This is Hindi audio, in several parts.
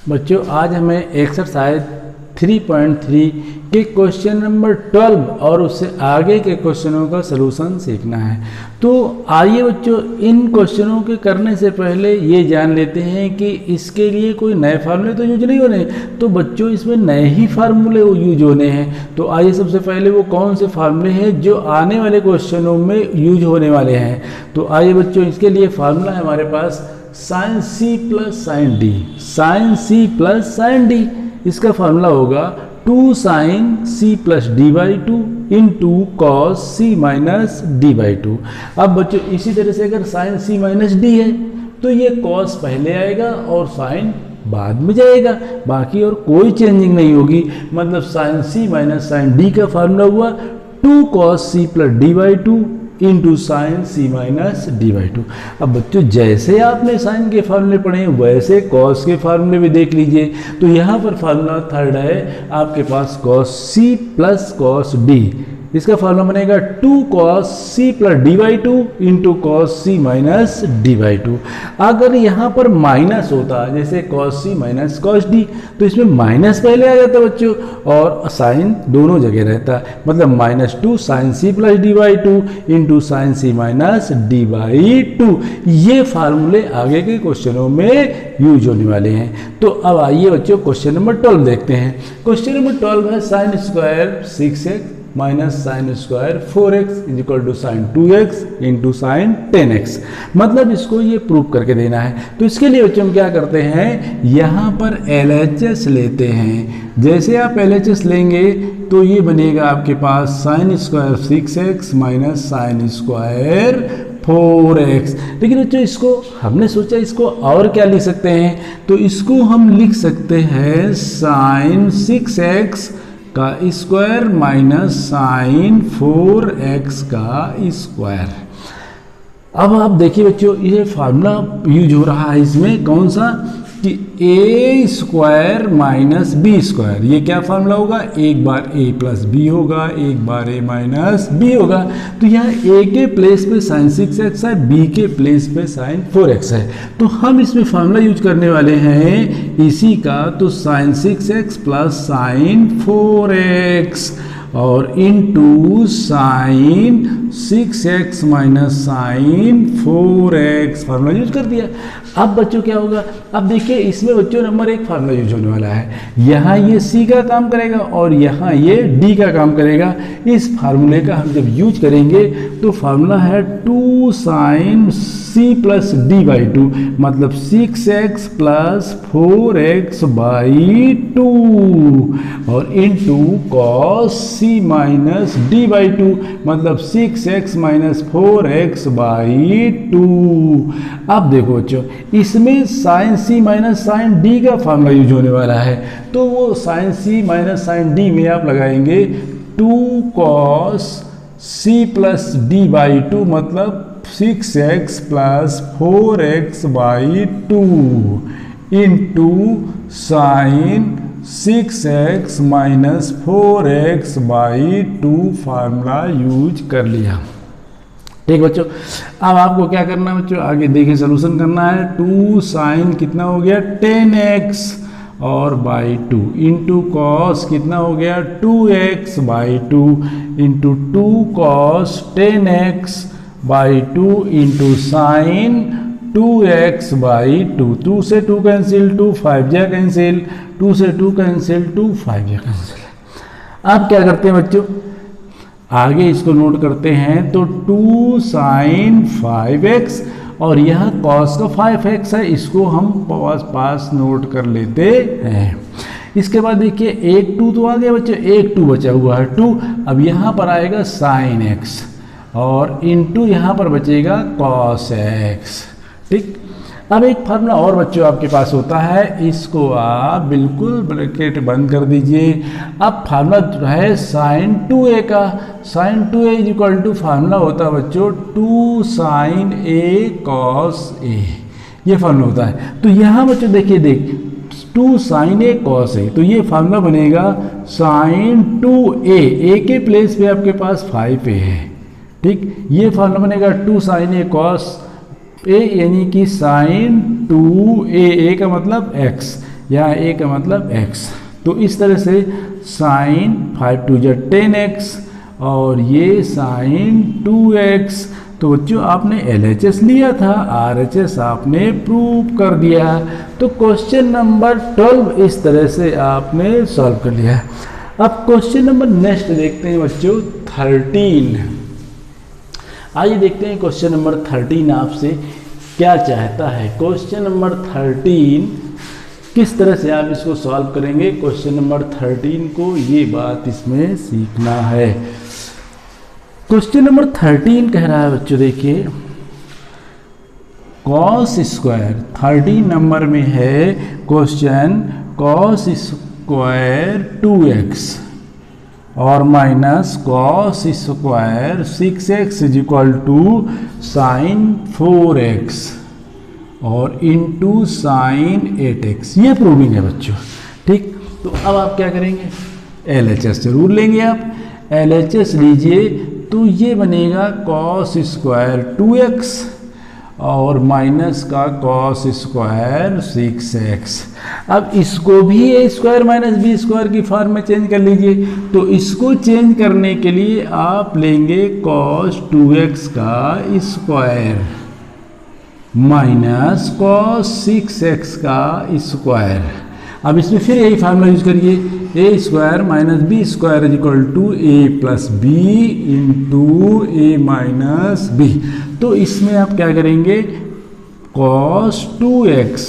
बच्चों आज हमें एक्सरसाइज 3.3 के क्वेश्चन नंबर 12 और उससे आगे के क्वेश्चनों का सलूशन सीखना है। तो आइए बच्चों इन क्वेश्चनों के करने से पहले ये जान लेते हैं कि इसके लिए कोई नए फार्मूले तो यूज नहीं होने, तो बच्चों इसमें नए ही फार्मूले यूज होने हैं। तो आइए सबसे पहले वो कौन से फार्मूले हैं जो आने वाले क्वेश्चनों में यूज होने वाले हैं। तो आइए बच्चों इसके लिए फार्मूला है हमारे पास sine C plus sine D, sine C plus sine D. इसका फार्मूला होगा 2 sine C plus D by two into cos C minus D by two. अब बच्चों इसी तरह से अगर साइन सी माइनस डी है तो ये कॉस पहले आएगा और साइन बाद में जाएगा, बाकी और कोई चेंजिंग नहीं होगी। मतलब sine C minus sine D का फार्मूला हुआ 2 cos C plus D by two into sine C minus D by two. अब बच्चों जैसे आपने साइन के फार्मूले पढ़े वैसे कॉस के फार्मूले भी देख लीजिए। तो यहाँ पर फार्मूला थर्ड है आपके पास cos C plus cos D. इसका फार्मूला बनेगा 2 cos C plus D by two into cos C minus D by two. अगर यहाँ पर माइनस होता जैसे cos C minus cos D तो इसमें माइनस पहले आ जाता बच्चों और साइन दोनों जगह रहता, मतलब -2 sine C plus D by two into sine C minus D by two. ये फार्मूले आगे के क्वेश्चनों में यूज होने वाले हैं। तो अब आइए बच्चों क्वेश्चन नंबर 12 देखते हैं। क्वेश्चन नंबर 12 है sine square 6x minus sine square 4x is equal to sine 2x into sine 10x। मतलब इसको ये प्रूव करके देना है। तो इसके लिए बच्चों हम क्या करते हैं, यहाँ पर LHS लेते हैं। जैसे आप LHS लेंगे तो ये बनेगा आपके पास sine square 6x minus sine square 4x। लेकिन बच्चों इसको हमने सोचा इसको और क्या लिख सकते हैं, तो इसको हम लिख सकते हैं साइन 6x का स्क्वायर माइनस साइन 4x का स्क्वायर। अब आप देखिए बच्चों ये फार्मूला यूज हो रहा है इसमें कौन सा कि ए स्क्वायर माइनस बी स्क्वायर। ये क्या फार्मूला होगा, एक बार ए प्लस बी होगा, एक बार ए माइनस बी होगा। तो यहाँ ए के प्लेस पे साइन 6x है, बी के प्लेस पे साइन 4x है। तो हम इसमें फार्मूला यूज करने वाले हैं इसी का, तो sign 6x plus sine 4x और into sine 6x minus sine 4x formula use कर दिया। अब बच्चों क्या होगा, अब देखिए इसमें बच्चों नंबर 1 फार्मूला यूज होने वाला है। यहाँ ये C का काम करेगा और यहाँ ये D का काम करेगा। इस फार्मूले का हम जब यूज करेंगे तो फार्मूला है 2 sine C plus D by two, मतलब 6x प्लस 4x बाई 2 और into cos C minus D by two, मतलब 6x माइनस 4x बाई 2। अब देखो बच्चों इसमें sine C minus sine D का फार्मूला यूज होने वाला है। तो वो sine C minus sine D में आप लगाएंगे 2 cos C plus D by two, मतलब 6x plus 4x by 2 into sine 6x minus 4x by 2 formula use कर लिया। ठीक बच्चों, अब आपको क्या करना है बच्चों, आगे देखिए सलूशन करना है। 2 साइन कितना हो गया 10x और बाई 2 इंटू कॉस कितना हो गया 2x by 2 into 2 cos 10x by 2 into sine 2x by 2। 2 से 2 कैंसिल, 2 5 जा कैंसिल, 2 से 2 कैंसिल, 2 5 जा कैंसिल। अब क्या करते हैं बच्चों, आगे इसको नोट करते हैं। तो 2 साइन 5x और यह कॉस का 5x है, इसको हम पास नोट कर लेते हैं। इसके बाद देखिए एक 2 तो आ गया बच्चों, एक 2 बचा हुआ है 2। अब यहाँ पर आएगा साइन x और इनटू यहाँ पर बचेगा कॉस x। ठीक, अब एक फार्मूला और बच्चों आपके पास होता है, इसको आप बिल्कुल ब्रैकेट बंद कर दीजिए। अब फार्मूला है साइन 2a का, sine 2a is equal to formula होता है बच्चों 2 साइन a कॉस a। ये फार्मूला होता है। तो यहाँ बच्चों देखिए 2 साइन a कॉस a, तो ये फार्मूला बनेगा साइन 2a, a के प्लेस पे आपके पास 5a है। ठीक, ये फार्मूला बनेगा 2 साइन a कॉस ए यानी कि साइन 2a, a का मतलब x, यहाँ a का मतलब x। तो इस तरह से साइन 5 2 जा 10x और ये साइन 2x। तो बच्चों आपने LHS लिया था, RHS आपने प्रूव कर दिया। तो क्वेश्चन नंबर 12 इस तरह से आपने सॉल्व कर लिया। अब क्वेश्चन नंबर नेक्स्ट देखते हैं बच्चों 13। आइए देखते हैं क्वेश्चन नंबर 13 आपसे क्या चाहता है। क्वेश्चन नंबर 13 किस तरह से आप इसको सॉल्व करेंगे, क्वेश्चन नंबर 13 को ये बात इसमें सीखना है। क्वेश्चन नंबर 13 कह रहा है बच्चों देखिए कॉस स्क्वायर, 13 नंबर में है क्वेश्चन कॉस स्क्वायर 2x और minus cos square 6x is equal to sine 4x और इंटू साइन 8x। ये प्रूविंग है बच्चों, ठीक। तो अब आप क्या करेंगे, LHS जरूर लेंगे आप। LHS लीजिए तो ये बनेगा कॉस स्क्वायर 2x और माइनस का कॉस स्क्वायर 6x। अब इसको भी a square minus B square की फॉर्म में चेंज कर लीजिए। तो इसको चेंज करने के लिए आप लेंगे कॉस 2x का स्क्वायर माइनस कॉस 6x का स्क्वायर। अब इसमें फिर यही फार्मूला यूज करिए, a square minus B square is equal to a plus B into a minus B. तो इसमें आप क्या करेंगे, cos 2x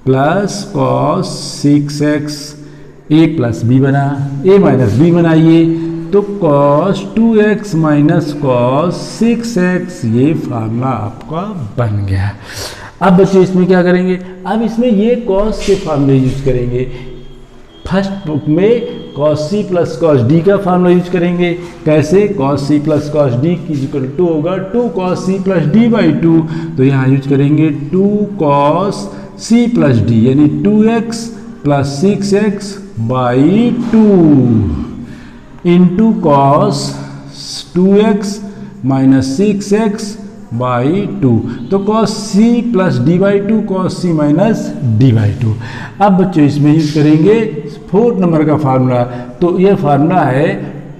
plus cos 6x a plus B बना, a माइनस बी बनाइए तो cos 2x minus cos 6x, ये फार्मूला आपका बन गया। अब बच्चों इसमें क्या करेंगे, अब इसमें ये कॉस के फार्मूले यूज करेंगे। फर्स्ट बुक में cos C plus cos D का फार्मूला यूज करेंगे। कैसे, cos C plus cos D की इक्वल टू होगा 2 cos C plus D by 2। तो यहाँ यूज करेंगे 2 कॉस सी प्लस डी यानी 2x plus 6x by 2 into cos 2x minus 6x by 2। तो cos C plus D by 2 cos C minus D by 2। अब बच्चों इसमें यूज करेंगे 4 नंबर का फार्मूला। तो ये फार्मूला है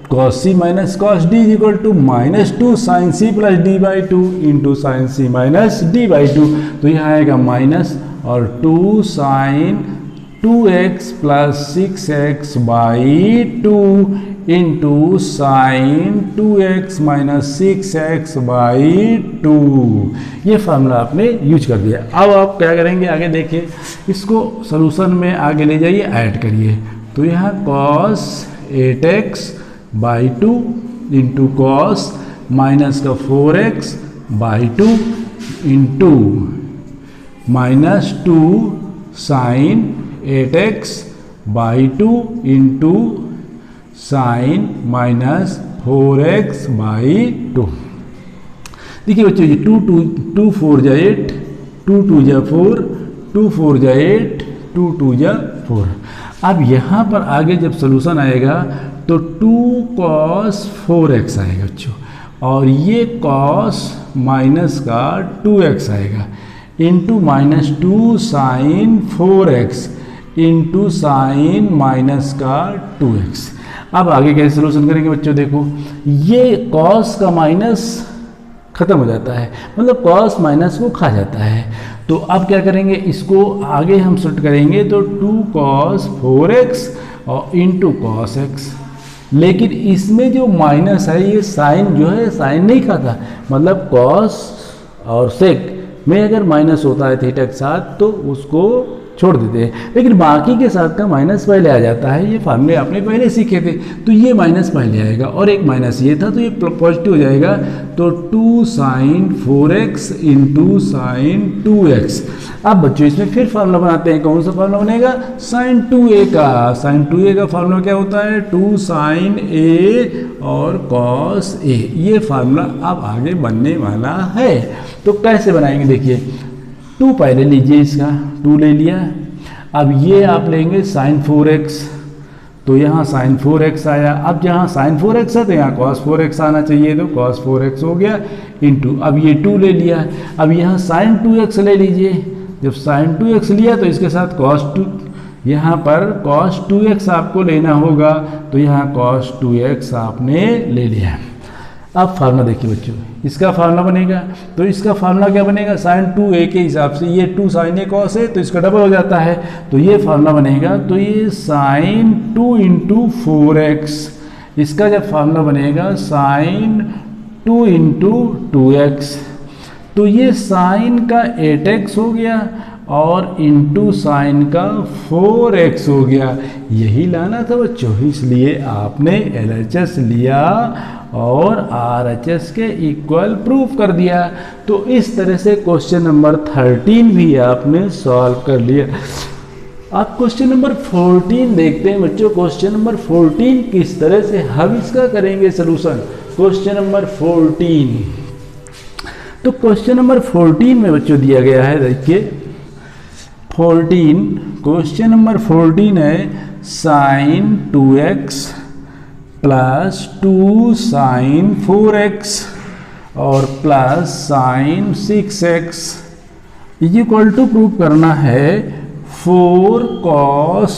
cos C minus cos D equal to minus 2 sine C plus D by 2 into sine C minus D by 2। तो यहाँ आएगा माइनस और 2 sine 2x plus 6x by 2 into sine 2x minus 6x by 2। ये फार्मूला आपने यूज कर दिया। अब आप क्या करेंगे, आगे देखिए, इसको सॉल्यूशन में आगे ले जाइए, ऐड करिए। तो यहाँ cos 8x by 2 into cos minus का 4x by 2 into minus 2 sine 8x by 2 into sine minus 4x by 2। देखिए बच्चों ये 2 4 जा 8, 2 2 जा 4, 2 4 जा 8, 2 2 जा 4। अब यहाँ पर आगे जब सोल्यूशन आएगा तो 2 कॉस 4x आएगा बच्चों और ये कॉस माइनस का 2x आएगा into minus 2 sine 4x into sine minus का 2x। अब आगे कैसे सोल्यूशन करेंगे बच्चों, देखो ये कॉस का माइनस खत्म हो जाता है, मतलब कॉस माइनस को खा जाता है। तो अब क्या करेंगे, इसको आगे हम शिफ्ट करेंगे तो 2 कॉस 4x और इंटू कॉस x। लेकिन इसमें जो माइनस है ये साइन जो है साइन नहीं खाता, मतलब कॉस और सेक में अगर माइनस होता है थीटा के साथ तो उसको छोड़ देते हैं, लेकिन बाकी के साथ का माइनस पहले आ जाता है। ये फार्मूले आपने पहले सीखे थे। तो ये माइनस पहले आएगा और एक माइनस ये था तो ये पॉजिटिव हो जाएगा। तो 2 sine 4x into sine 2x। अब बच्चों इसमें फिर फार्मूला बनाते हैं। कौन सा फार्मूला बनेगा, साइन 2a का। साइन 2a का फार्मूला क्या होता है, 2 साइन a और कॉस a। ये फार्मूला अब आगे बनने वाला है। तो कैसे बनाएंगे, देखिए 2 पहले लीजिए, इसका 2 ले लिया। अब ये आप लेंगे साइन 4x, तो यहाँ साइन 4x आया। अब जहाँ साइन 4x है तो यहाँ कॉस 4x आना चाहिए, तो कॉस 4x हो गया इंटू, अब ये 2 ले लिया। अब यहाँ साइन 2x ले लीजिए। जब साइन 2x लिया तो इसके साथ यहाँ पर cos 2x आपको लेना होगा, तो यहाँ cos 2x आपने ले लिया। अब फार्मूला देखिए बच्चों, इसका फार्मूला बनेगा, तो इसका फार्मूला क्या बनेगा, sin 2a के हिसाब से, ये 2 sin a cos a, तो इसका डबल हो जाता है, तो ये फार्मूला बनेगा, तो ये sin 2 इंटू 4x, इसका जब फार्मूला बनेगा sin 2 इंटू 2x, तो ये साइन का 8x हो गया और इंटू साइन का 4x हो गया। यही लाना था बच्चों, इसलिए आपने LHS लिया और RHS के इक्वल प्रूफ कर दिया। तो इस तरह से क्वेश्चन नंबर 13 भी आपने सॉल्व कर लिया। आप क्वेश्चन नंबर 14 देखते हैं बच्चों। क्वेश्चन नंबर 14 किस तरह से हम इसका करेंगे सोल्यूशन। क्वेश्चन नंबर 14, तो क्वेश्चन नंबर 14 में बच्चों दिया गया है, देखिए 14, क्वेश्चन नंबर 14 है sin 2x plus 2 sin 4x और plus sin 6x equal to prove करना है 4 cos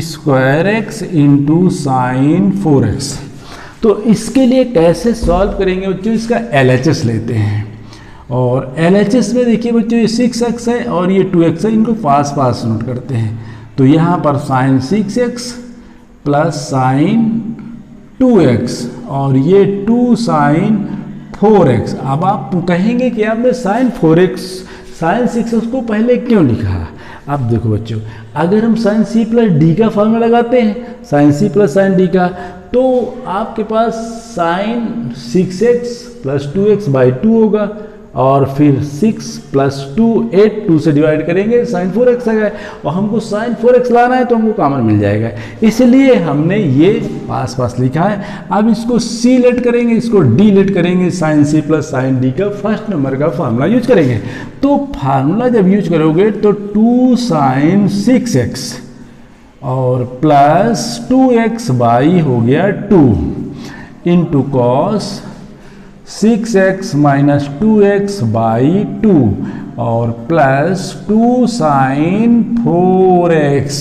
square x into sine 4x। तो इसके लिए कैसे सॉल्व करेंगे बच्चों, इसका LHS लेते हैं। और LHS में देखिए बच्चों ये 6x है और ये 2x है, इनको पास पास नोट करते हैं। तो यहाँ पर sin 6x plus sign 2x और ये 2 sin 4x। अब आप कहेंगे कि आपने sin 4x sin 6x को पहले क्यों लिखा। अब देखो बच्चों, अगर हम sin c प्लस डी का फॉर्मूला लगाते हैं, sin c plus sin d का, तो आपके पास sin 6x plus 2x by 2 होगा और फिर 6 प्लस 2 8, 2 से डिवाइड करेंगे sin 4x आ गया और हमको sin 4x लाना है तो हमको कॉमन मिल जाएगा, इसलिए हमने ये पास पास लिखा है। अब इसको c लेट करेंगे, इसको d लेट करेंगे, sin c plus sin d का फर्स्ट नंबर का फार्मूला यूज करेंगे। तो फार्मूला जब यूज करोगे तो 2 sin 6x और प्लस 2x बाई हो गया 2 into cos 6x minus 2x by 2 और प्लस 2 साइन 4x।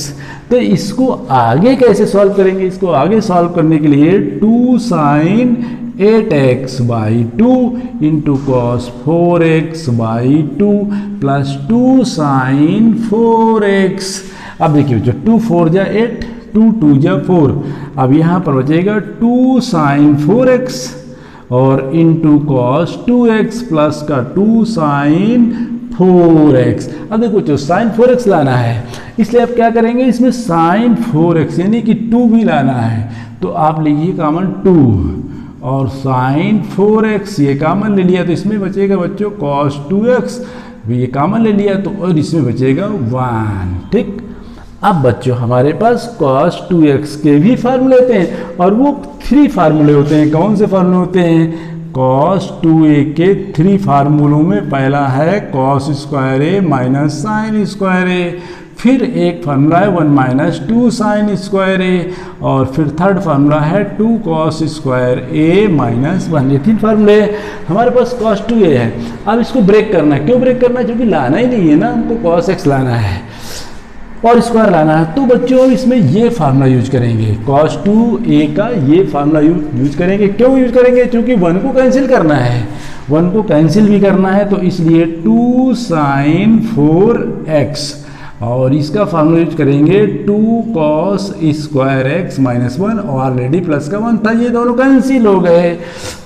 तो इसको आगे कैसे सॉल्व करेंगे, इसको आगे सॉल्व करने के लिए 2 sine 8x by 2 into cos 4x by 2 plus 2 sine 4x। अब देखिए जो 2 4 जा 8, 2 2 जा 4, अब यहाँ पर बचेगा 2 साइन 4x और इंटू कॉस 2x प्लस का 2 साइन 4x। अब देखो जो साइन 4x लाना है, इसलिए आप क्या करेंगे, इसमें साइन 4x यानी कि 2 भी लाना है, तो आप लीजिए कॉमन 2 और साइन 4x ये कॉमन ले लिया, तो इसमें बचेगा बच्चों cos 2x भी ये कॉमन ले लिया, तो और इसमें बचेगा 1। ठीक, अब बच्चों हमारे पास cos 2x के भी फार्मूले होते हैं और वो 3 फार्मूले होते हैं। कौन से फार्मूले होते हैं, cos 2a के 3 फार्मूलों में पहला है cos square a minus sine square a, फिर एक फार्मूला है 1 माइनस 2 साइन स्क्वायर a और फिर थर्ड फार्मूला है 2 cos स्क्वायर a माइनस 1। ये 3 फार्मूले हमारे पास cos 2a है। अब इसको ब्रेक करना है, क्यों ब्रेक करना है, क्योंकि लाना ही नहीं है ना, हमको cos x लाना है और स्क्वायर लाना है। तो बच्चों इसमें ये फार्मूला यूज करेंगे, cos 2a का ये फार्मूला यूज करेंगे। क्यों यूज करेंगे, क्योंकि 1 को कैंसिल करना है, 1 को कैंसिल भी करना है, तो इसलिए 2 साइन 4x और इसका फार्मूला यूज करेंगे 2 cos स्क्वायर x माइनस 1 और ऑलरेडी प्लस का 1 था, ये दोनों कैंसिल हो गए।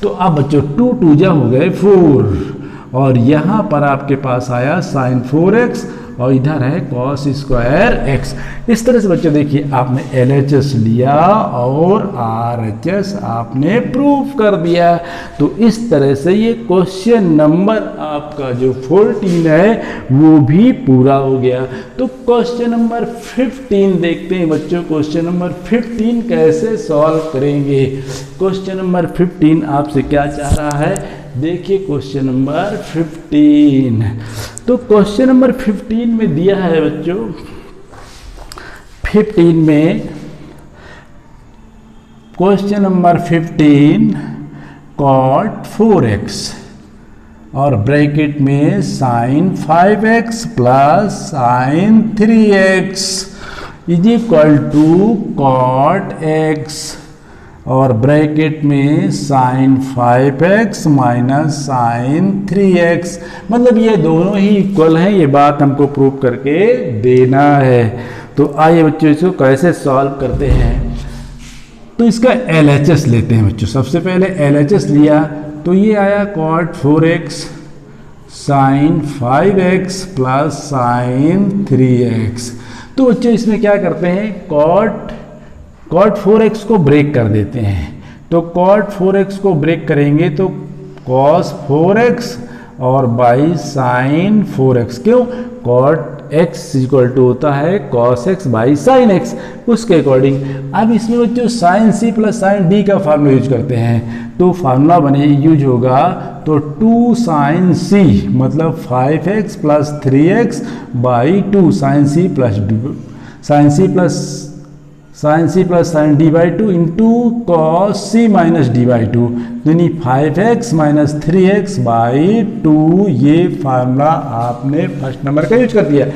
तो अब बच्चों 2 2 जा हो गए 4 और यहाँ पर आपके पास आया साइन 4x और इधर है cos स्क्वायर x। इस तरह से बच्चों देखिए आपने LHS लिया और RHS आपने प्रूफ कर दिया। तो इस तरह से ये क्वेश्चन नंबर आपका जो 14 है वो भी पूरा हो गया। तो क्वेश्चन नंबर 15 देखते हैं बच्चों। क्वेश्चन नंबर 15 कैसे सॉल्व करेंगे। क्वेश्चन नंबर 15 आपसे क्या चाह रहा है, देखिए क्वेश्चन नंबर 15। तो क्वेश्चन नंबर 15 में दिया है बच्चों, 15 में क्वेश्चन नंबर 15 cot 4x और ब्रैकेट में sin 5x plus sin 3x is equal to cot x और ब्रैकेट में sine 5x minus sine 3x, मतलब ये दोनों ही इक्वल हैं, ये बात हमको प्रूव करके देना है। तो आइए बच्चों इसको कैसे सॉल्व करते हैं। तो इसका LHS लेते हैं बच्चों। सबसे पहले LHS लिया तो ये आया cot 4x sign 5x plus sign 3x। तो बच्चों इसमें क्या करते हैं, कॉट 4x को ब्रेक कर देते हैं। तो कॉट 4x को ब्रेक करेंगे तो कॉस 4x और बाई साइन 4x। क्यों, कॉट x इक्वल टू होता है cos x by sine x, उसके अकॉर्डिंग। अब इसमें बच्चों sine c plus sine d का फार्मूला यूज करते हैं। तो फार्मूला बने यूज होगा तो 2 साइन c मतलब 5x plus 3x by 2 sine c plus sine d by 2 into cos c minus d by 2, यानी 5x माइनस 3x बाई 2। ये फार्मूला आपने फर्स्ट नंबर का यूज कर दिया।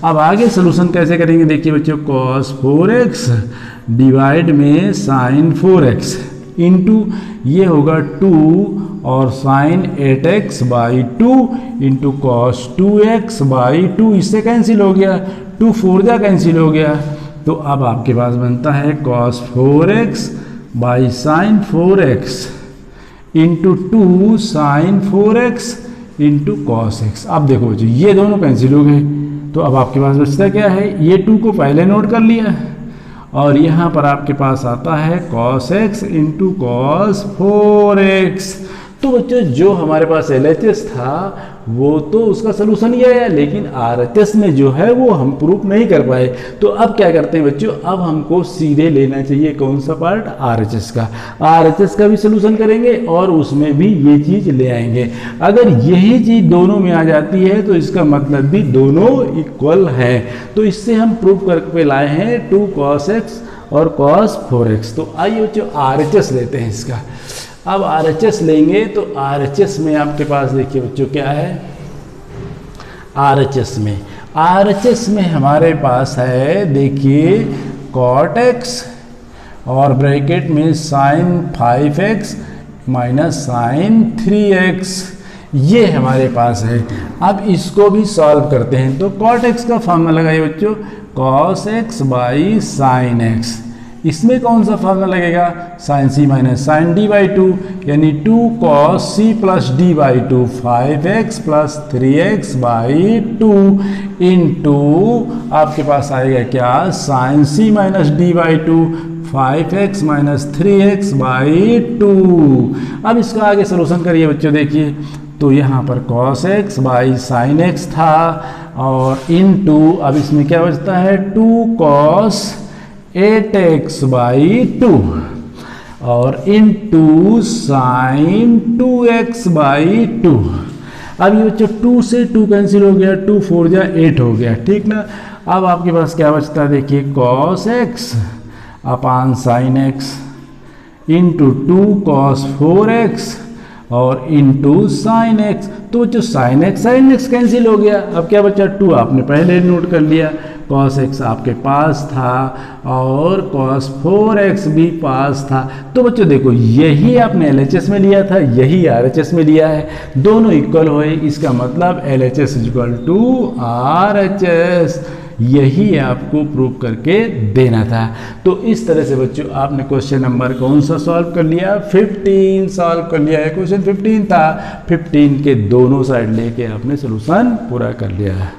अब आगे सोल्यूशन कैसे करेंगे देखिए बच्चों, कॉस 4x डिवाइड में साइन 4x इंटू ये होगा 2 और sine 8x by 2 into cos 2x by 2, इससे कैंसिल हो गया, 2 4 जा कैंसिल हो गया। तो अब आपके पास बनता है cos 4x by sine 4x into 2 sine 4x into cos x। अब देखो जी ये दोनों कैंसिल हो गए, तो अब आपके पास बचता क्या है, ये 2 को पहले नोट कर लिया और यहाँ पर आपके पास आता है cos x into cos 4x। तो बच्चों जो हमारे पास LHS था वो तो उसका सोल्यूशन ही आया, लेकिन RHS में जो है वो हम प्रूफ नहीं कर पाए। तो अब क्या करते हैं बच्चों, अब हमको सीधे लेना चाहिए कौन सा पार्ट, RHS का। RHS का भी सोल्यूशन करेंगे और उसमें भी ये चीज़ ले आएंगे। अगर यही चीज़ दोनों में आ जाती है तो इसका मतलब भी दोनों इक्वल है। तो इससे हम प्रूफ करके लाए हैं 2 cos x और cos 4x। तो आइए बच्चों RHS लेते हैं इसका। अब RHS लेंगे तो RHS में आपके पास देखिए बच्चों क्या है, RHS में हमारे पास है देखिए cot x और ब्रैकेट में sine 5x minus sine 3x, ये हमारे पास है। अब इसको भी सॉल्व करते हैं। तो cot x का फॉर्मूला लगाइए बच्चों, cos x by sine x। इसमें कौन सा फार्मूला लगेगा, sine c minus sine d by 2, यानी 2 cos c plus d by 2 5x plus 3x by 2 into आपके पास आएगा क्या, sine c minus d by 2 5x minus 3x by 2। अब इसका आगे सोल्यूशन करिए बच्चों। देखिए तो यहाँ पर cos x by sine x था और इंटू अब इसमें क्या बचता है 2 cos 8x बाई 2 और इंटू साइन 2x बाई 2। अब ये बच्चों 2 से 2 कैंसिल हो गया, 2 4 जा 8 हो गया, ठीक ना। अब आपके पास क्या बचता है देखिए cos x अपान sign x into 2 cos 4x और इंटू साइन x। तो जो साइन x कैंसिल हो गया। अब क्या बचा, 2 आपने पहले नोट कर लिया, cos x आपके पास था और cos 4x भी पास था। तो बच्चों देखो यही आपने LHS में लिया था, यही RHS में लिया है, दोनों इक्वल हुए, इसका मतलब LHS इक्वल टू RHS। यही आपको प्रूव करके देना था। तो इस तरह से बच्चों आपने क्वेश्चन नंबर कौन सा सॉल्व कर लिया, 15 सॉल्व कर लिया है। क्वेश्चन 15 था, 15 के दोनों साइड लेके आपने सोल्यूशन पूरा कर लिया है।